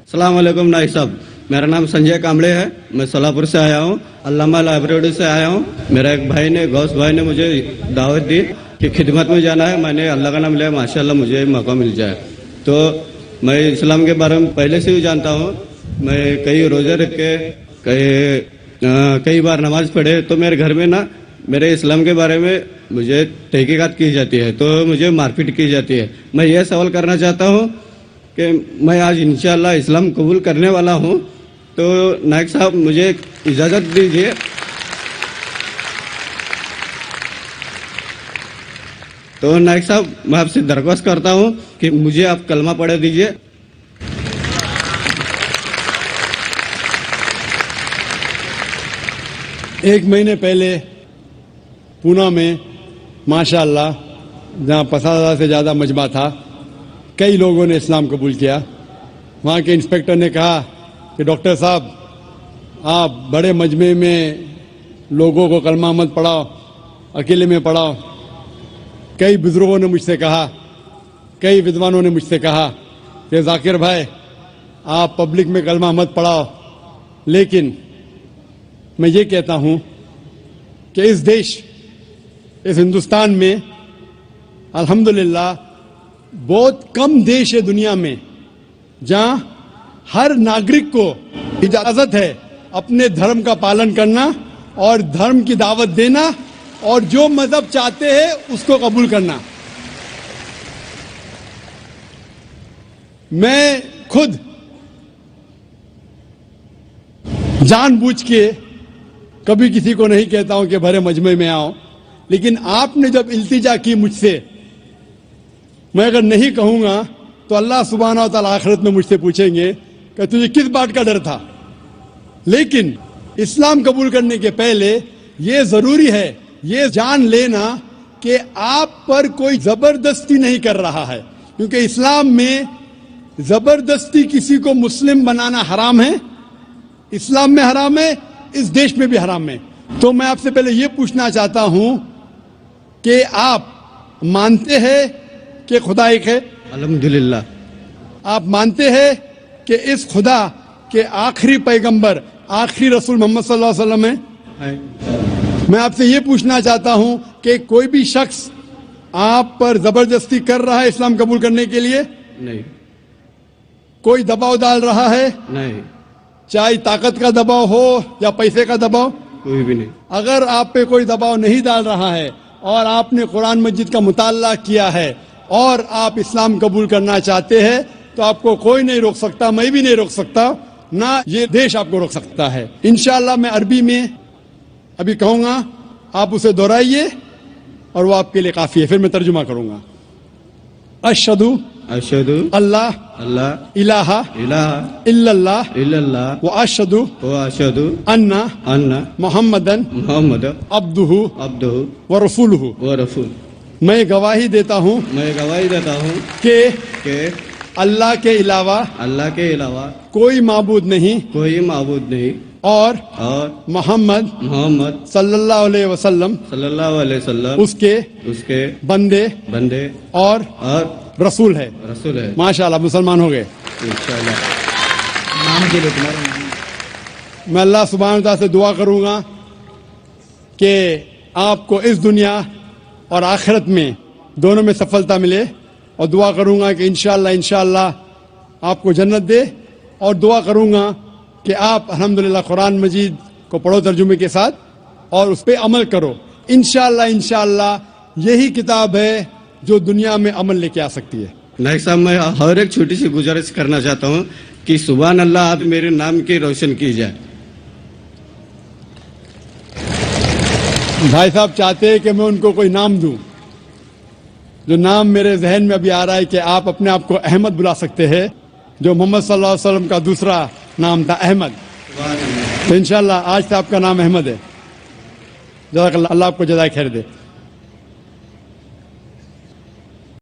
अस्सलाम वालेकुम नाइक साहब, मेरा नाम संजय कामड़े है। मैं सोलापुर से आया हूँ, अल्लामा लाइब्रेरी से आया हूँ। मेरा एक भाई ने, गौस भाई ने मुझे दावत दी कि खिदमत में जाना है। मैंने अल्लाह का नाम लिया, माशाल्लाह मुझे मौका मिल जाए। तो मैं इस्लाम के बारे में पहले से ही जानता हूँ। मैं कई रोज़े रख के कई बार नमाज पढ़े, तो मेरे घर में ना मेरे इस्लाम के बारे में मुझे तहकीकात की जाती है, तो मुझे मारपीट की जाती है। मैं ये सवाल करना चाहता हूँ कि मैं आज इंशाअल्लाह इस्लाम कबूल करने वाला हूँ, तो नायक साहब मुझे इजाज़त दीजिए। तो नायक साहब मैं आपसे दरख्वास्त करता हूँ कि मुझे आप कलमा पढ़ दीजिए। एक महीने पहले पूना में माशाअल्लाह, जहाँ 50,000 से ज़्यादा मजमा था, कई लोगों ने इस्लाम कबूल किया। वहाँ के इंस्पेक्टर ने कहा कि डॉक्टर साहब, आप बड़े मजमे में लोगों को कलमा मत पढ़ाओ, अकेले में पढ़ाओ। कई बुजुर्गों ने मुझसे कहा, कई विद्वानों ने मुझसे कहा कि जाकिर भाई, आप पब्लिक में कलमा मत पढ़ाओ। लेकिन मैं ये कहता हूँ कि इस देश, इस हिंदुस्तान में अल्हम्दुलिल्लाह बहुत कम देश है दुनिया में जहाँ हर नागरिक को इजाज़त है अपने धर्म का पालन करना और धर्म की दावत देना और जो मजहब चाहते हैं उसको कबूल करना। मैं खुद जानबूझ के कभी किसी को नहीं कहता हूं कि भरे मजमे में आओ, लेकिन आपने जब इल्तिजा की मुझसे, मैं अगर नहीं कहूंगा तो अल्लाह सुब्हानहू व तआला आखिरत में मुझसे पूछेंगे कि तुझे किस बात का डर था। लेकिन इस्लाम कबूल करने के पहले ये जरूरी है ये जान लेना कि आप पर कोई जबरदस्ती नहीं कर रहा है, क्योंकि इस्लाम में जबरदस्ती किसी को मुस्लिम बनाना हराम है। इस्लाम में हराम है, इस देश में भी हराम है। तो मैं आपसे पहले ये पूछना चाहता हूं कि आप मानते हैं कि खुदा एक है? अल्हम्दुलिल्लाह। आप मानते हैं कि इस खुदा के आखिरी पैगंबर, आखिरी रसूल मोहम्मद सल्लल्लाहु अलैहि वसल्लम है? मैं आपसे ये पूछना चाहता हूं कि कोई भी शख्स आप पर जबरदस्ती कर रहा है इस्लाम कबूल करने के लिए? नहीं। कोई दबाव डाल रहा है? नहीं। चाहे ताकत का दबाव हो या पैसे का दबाव? कोई भी नहीं। अगर आप पे कोई दबाव नहीं डाल रहा है और आपने कुरान मस्जिद का मुताला किया है और आप इस्लाम कबूल करना चाहते हैं, तो आपको कोई नहीं रोक सकता, मैं भी नहीं रोक सकता, ना ये देश आपको रोक सकता है। इंशाअल्लाह मैं अरबी में अभी कहूंगा, आप उसे दोहराइए और वो आपके लिए काफी है, फिर मैं तर्जुमा करूंगा। अशहदु अशहदु अल्लाह अल्लाह इलाहा इलाहा इल्लल्लाह इल्लल्लाह व अशहदु अन्ना मुहम्मदन अब्दुहु अब्दुहु व रसूलुहु। व रसूल। मैं गवाही देता हूँ कि अल्लाह के अलावा कोई माबूद नहीं और मोहम्मद सल्लल्लाहु अलैहि वसल्लम उसके बंदे और रसूल है। माशाअल्लाह, मुसलमान हो गए इंशाअल्लाह। मैं अल्लाह सुब्हानहू व तआला से दुआ करूंगा कि आपको इस दुनिया और आखिरत में दोनों में सफलता मिले, और दुआ करूंगा कि इंशाअल्लाह आपको जन्नत दे, और दुआ करूंगा कि आप अल्हम्दुलिल्लाह कुरान मजीद को पढ़ो तर्जुमे के साथ और उस पर अमल करो। इंशाअल्लाह यही किताब है जो दुनिया में अमल लेके आ सकती है। नायक साहब, मैं हर एक छोटी सी गुजारिश करना चाहता हूँ कि सुभान अल्लाह आप मेरे नाम की रोशन की जाए। भाई साहब चाहते हैं कि मैं उनको कोई नाम दूं, जो नाम मेरे जहन में अभी आ रहा है कि आप अपने आप को अहमद बुला सकते हैं, जो मोहम्मद सल्लल्लाहु अलैहि वसल्लम का दूसरा नाम था अहमद। तो इंशाअल्लाह आज से आपका नाम अहमद है। जज़ाकल्लाह, अल्लाह आपको जज़ाए खैर दे।